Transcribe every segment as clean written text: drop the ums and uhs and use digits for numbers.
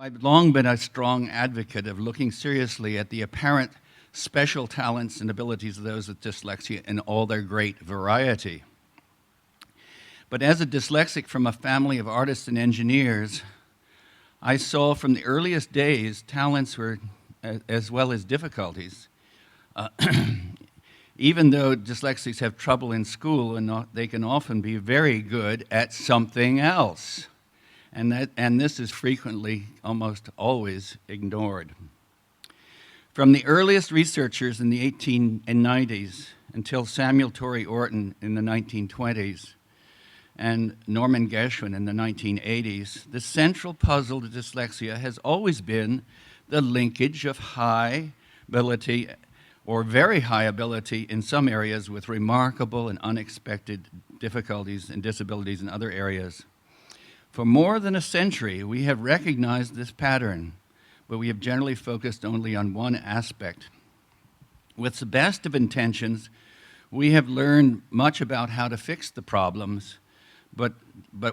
I've long been a strong advocate of looking seriously at the apparent special talents and abilities of those with dyslexia in all their great variety. But as a dyslexic from a family of artists and engineers, I saw from the earliest days talents were as well as difficulties. Even though dyslexics have trouble in school, and they can often be very good at something else. And this is frequently, almost always, ignored. From the earliest researchers in the 1890s until Samuel Torrey Orton in the 1920s and Norman Geschwin in the 1980s, the central puzzle to dyslexia has always been the linkage of high ability or very high ability in some areas with remarkable and unexpected difficulties and disabilities in other areas. For more than a century, we have recognized this pattern, but we have generally focused only on one aspect. With the best of intentions, we have learned much about how to fix the problems, but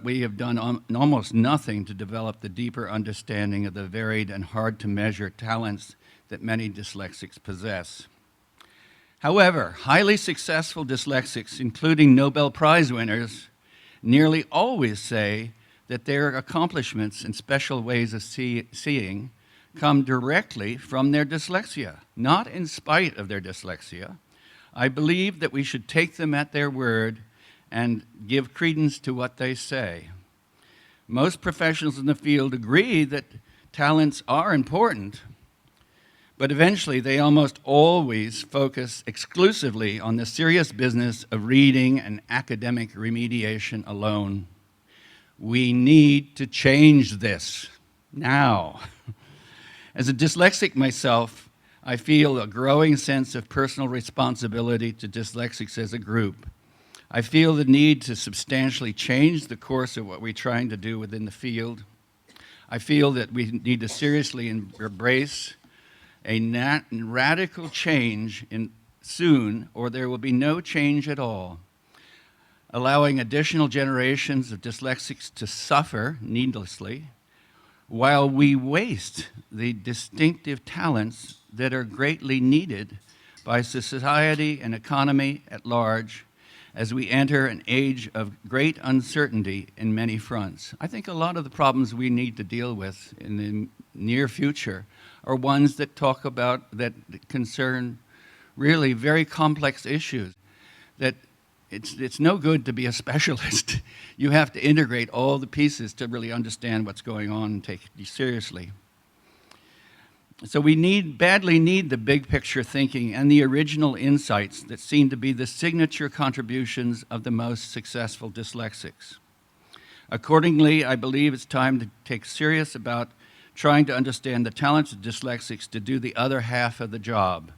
we have done almost nothing to develop the deeper understanding of the varied and hard-to-measure talents that many dyslexics possess. However, highly successful dyslexics, including Nobel Prize winners, nearly always say that their accomplishments and special ways of seeing come directly from their dyslexia, not in spite of their dyslexia. I believe that we should take them at their word and give credence to what they say. Most professionals in the field agree that talents are important, but eventually they almost always focus exclusively on the serious business of reading and academic remediation alone. We need to change this now. As a dyslexic myself, I feel a growing sense of personal responsibility to dyslexics as a group. I feel the need to substantially change the course of what we're trying to do within the field. I feel that we need to seriously embrace a radical change soon, or there will be no change at all, allowing additional generations of dyslexics to suffer needlessly while we waste the distinctive talents that are greatly needed by society and economy at large as we enter an age of great uncertainty in many fronts. I think a lot of the problems we need to deal with in the near future are ones that concern really very complex issues, that it's no good to be a specialist. You have to integrate all the pieces to really understand what's going on and take it seriously. So we badly need the big picture thinking and the original insights that seem to be the signature contributions of the most successful dyslexics. Accordingly, I believe it's time to take serious about trying to understand the talents of dyslexics to do the other half of the job.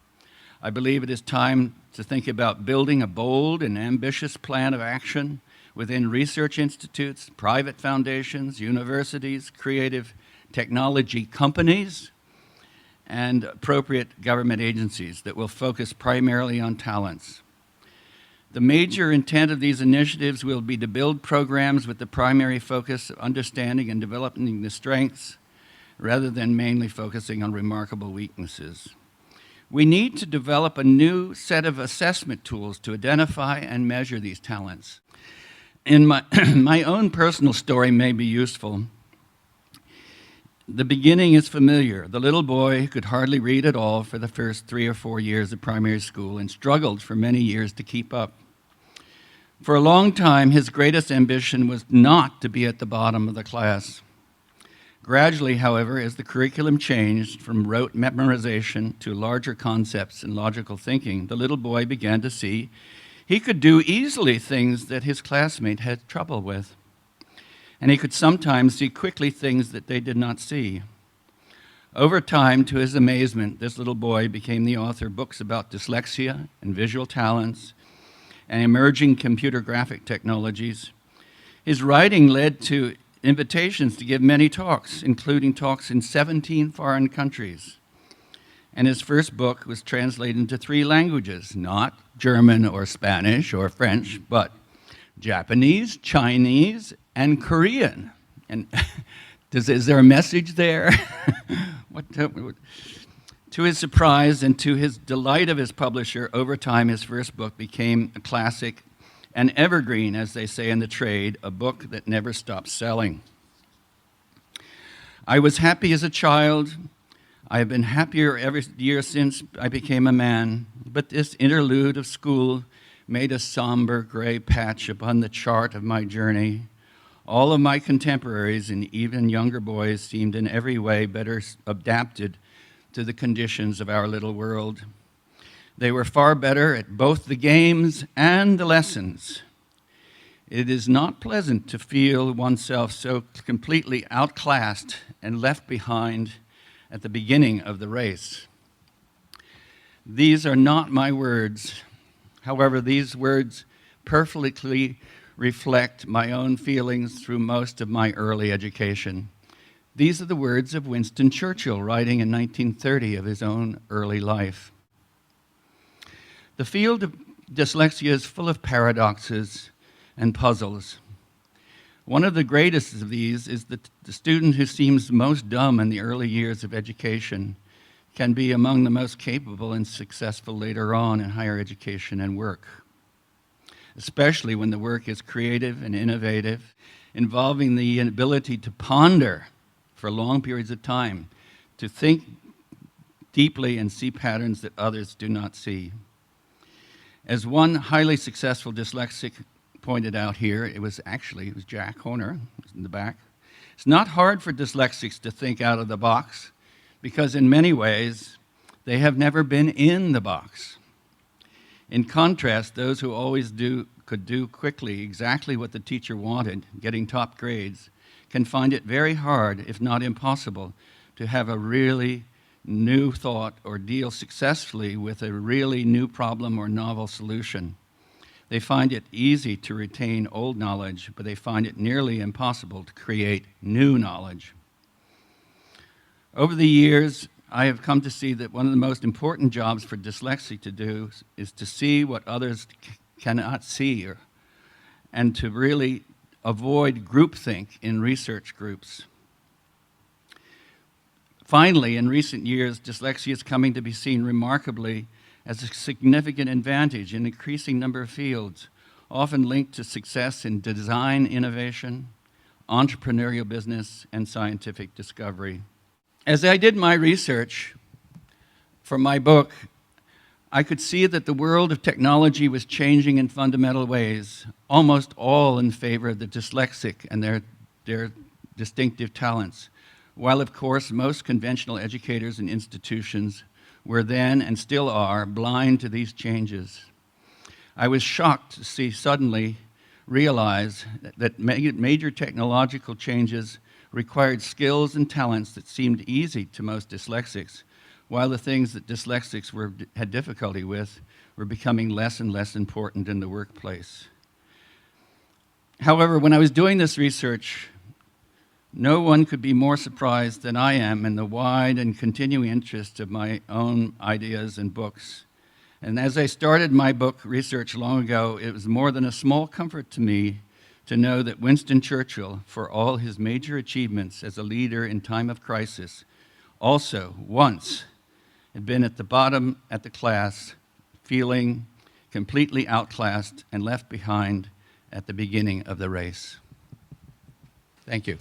I believe it is time to think about building a bold and ambitious plan of action within research institutes, private foundations, universities, creative technology companies, and appropriate government agencies that will focus primarily on talents. The major intent of these initiatives will be to build programs with the primary focus of understanding and developing the strengths rather than mainly focusing on remarkable weaknesses. We need to develop a new set of assessment tools to identify and measure these talents. In my own personal story may be useful. The beginning is familiar. The little boy could hardly read at all for the first 3 or 4 years of primary school and struggled for many years to keep up. For a long time, his greatest ambition was not to be at the bottom of the class. Gradually, however, as the curriculum changed from rote memorization to larger concepts and logical thinking, the little boy began to see he could do easily things that his classmate had trouble with. And he could sometimes see quickly things that they did not see. Over time, to his amazement, this little boy became the author of books about dyslexia and visual talents and emerging computer graphic technologies. His writing led to invitations to give many talks, including talks in 17 foreign countries. And his first book was translated into 3 languages, not German or Spanish or French, but Japanese, Chinese, and Korean. And Is there a message there? To his surprise and to his delight of his publisher, over time his first book became a classic, an evergreen, as they say in the trade, a book that never stops selling. I was happy as a child. I have been happier every year since I became a man, but this interlude of school made a somber gray patch upon the chart of my journey. All of my contemporaries and even younger boys seemed in every way better adapted to the conditions of our little world. They were far better at both the games and the lessons. It is not pleasant to feel oneself so completely outclassed and left behind at the beginning of the race. These are not my words. However, these words perfectly reflect my own feelings through most of my early education. These are the words of Winston Churchill, writing in 1930 of his own early life. The field of dyslexia is full of paradoxes and puzzles. One of the greatest of these is that the student who seems most dumb in the early years of education can be among the most capable and successful later on in higher education and work, especially when the work is creative and innovative, involving the ability to ponder for long periods of time, to think deeply and see patterns that others do not see. As one highly successful dyslexic pointed out here, it was Jack Horner in the back. It's not hard for dyslexics to think out of the box because in many ways they have never been in the box. In contrast, those who always could do quickly exactly what the teacher wanted, getting top grades, can find it very hard, if not impossible, to have a really new thought or deal successfully with a really new problem or novel solution. They find it easy to retain old knowledge, but they find it nearly impossible to create new knowledge. Over the years, I have come to see that one of the most important jobs for dyslexic to do is to see what others cannot see, and to really avoid groupthink in research groups. Finally, in recent years, dyslexia is coming to be seen remarkably as a significant advantage in an increasing number of fields, often linked to success in design innovation, entrepreneurial business, and scientific discovery. As I did my research for my book, I could see that the world of technology was changing in fundamental ways, almost all in favor of the dyslexic and their distinctive talents, while of course most conventional educators and institutions were then and still are blind to these changes. I was shocked to suddenly realize that major technological changes required skills and talents that seemed easy to most dyslexics, while the things that dyslexics had difficulty with were becoming less and less important in the workplace. However, when I was doing this research, no one could be more surprised than I am in the wide and continuing interest of my own ideas and books. And as I started my book research long ago, it was more than a small comfort to me to know that Winston Churchill, for all his major achievements as a leader in time of crisis, also once had been at the bottom of the class, feeling completely outclassed and left behind at the beginning of the race. Thank you.